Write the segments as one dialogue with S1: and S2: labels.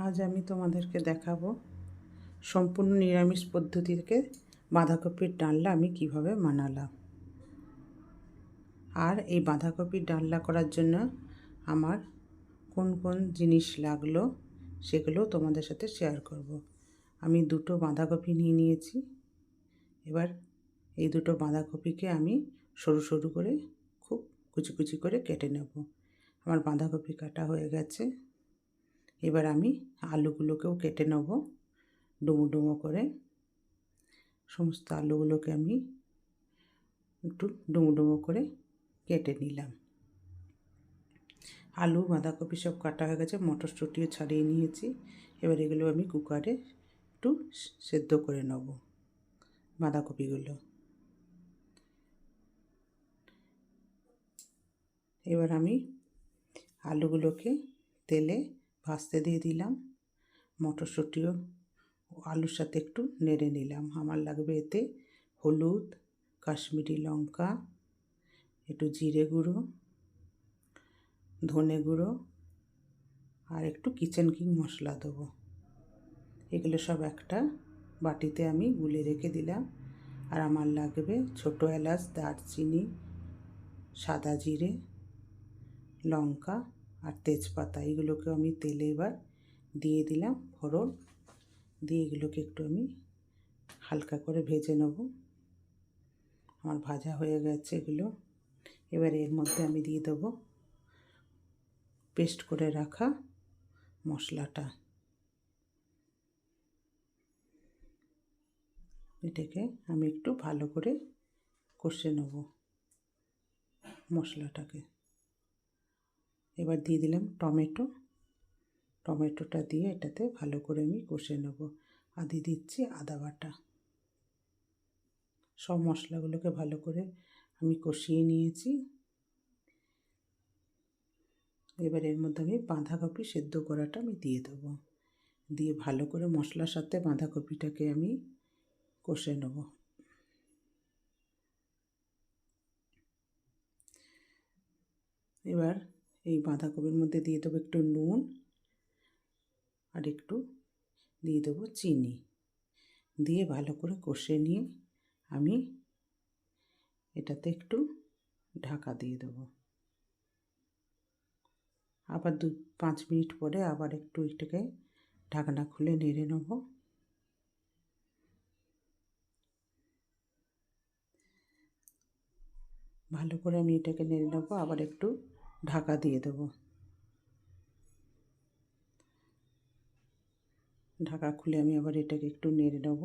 S1: আজ আমি তোমাদেরকে দেখাবো সম্পূর্ণ নিরামিষ পদ্ধতি থেকে বাঁধাকপির ডালনা আমি কিভাবে বানালাম। আর এই বাঁধাকপির ডালনা করার জন্য আমার কোন কোন জিনিস লাগলো সেগুলো তোমাদের সাথে শেয়ার করব। আমি দুটো বাঁধাকপি নিয়ে নিয়েছি। এবার এই দুটো বাঁধাকপিকে আমি সরু সরু করে খুব কুচি কুচি করে কেটে নেব। আমার বাঁধাকপি কাটা হয়ে গেছে। এবার আমি আলুগুলোকেও কেটে নেব ডুমো ডুমো করে। সমস্ত আলুগুলোকে আমি একটু ডুমো ডুমো করে কেটে নিলাম। আলু বাঁধাকপি সব কাটা হয়ে গেছে, মটরশুঁটিও ছাড়িয়ে নিয়েছি। এবার এগুলো আমি কুকারে একটু সেদ্ধ করে নেব বাঁধাকপিগুলো। এবার আমি আলুগুলোকে তেলে ভাজতে দিয়ে দিলাম। মটরশুঁটিও আলুর সাথে একটু নেড়ে নিলাম। আমার লাগবে এতে হলুদ, কাশ্মীরি লঙ্কা, একটু জিরে গুঁড়ো, ধনে গুঁড়ো আর একটু কিচেন কিং মশলা দেবো। এগুলো সব একটা বাটিতে আমি গুলে রেখে দিলাম। আর আমার লাগবে ছোটো এলাচ, দারচিনি, সাদা জিরে, লঙ্কা আর তেজপাতা। এগুলোকে আমি তেলে এবার দিয়ে দিলাম ফোড়ন দিয়ে। এগুলোকে একটু আমি হালকা করে ভেজে নেব। আমার ভাজা হয়ে গেছে এগুলো। এবার এর মধ্যে আমি দিয়ে দেবো পেস্ট করে রাখা মশলাটা। এটাকে আমি একটু ভালো করে কষে নেব মশলাটাকে। এবার দিয়ে দিলাম টমেটোটা দিয়ে এটাতে ভালো করে আমি কষে নেব। আর দিয়ে দিচ্ছি আদা বাটা। সব মশলাগুলোকে ভালো করে আমি কষিয়ে নিয়েছি। এবার এর মধ্যে আমি বাঁধাকপি সেদ্ধ করাটা আমি দিয়ে দেবো। দিয়ে ভালো করে মশলার সাথে বাঁধাকপিটাকে আমি কষে নেব। এবার এই বাঁধাকপির মধ্যে দিয়ে দেবো একটু নুন আর একটু দিয়ে দেবো চিনি। দিয়ে ভালো করে কষে নিয়ে আমি এটাতে একটু ঢাকা দিয়ে দেবো। আবার 5 মিনিট পরে আবার একটু এটাকে ঢাকনা খুলে নেড়ে নেব। ভালো করে আমি এটাকে নেড়ে নেবো। আবার একটু ঢাকা দিয়ে দেবো। ঢাকা খুলে আমি আবার এটাকে একটু নেড়ে নেব।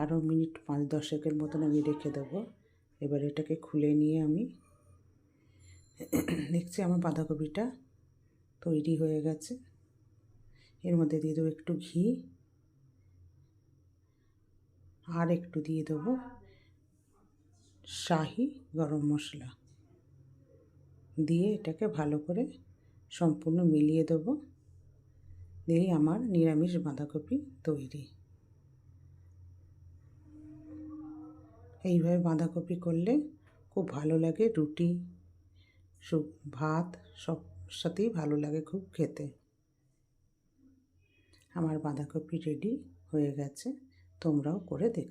S1: আরও মিনিট 5-10 মতন আমি রেখে দেবো। এবার এটাকে খুলে নিয়ে আমি দেখছি আমার বাঁধাকপিটা তৈরি হয়ে গেছে। এর মধ্যে দিয়ে দেবো একটু ঘি আর একটু দিয়ে দেবো শাহি গরম মশলা। দিয়ে এটাকে ভালো করে সম্পূর্ণ মিলিয়ে দেবো। দিয়েই আমার নিরামিষ বাঁধাকপি তৈরি। এইভাবে বাঁধাকপি করলে খুব ভালো লাগে। রুটি, ভাত সব সাথেই ভালো লাগে খুব খেতে। আমার বাঁধাকপি রেডি হয়ে গেছে। তোমরাও করে দেখো।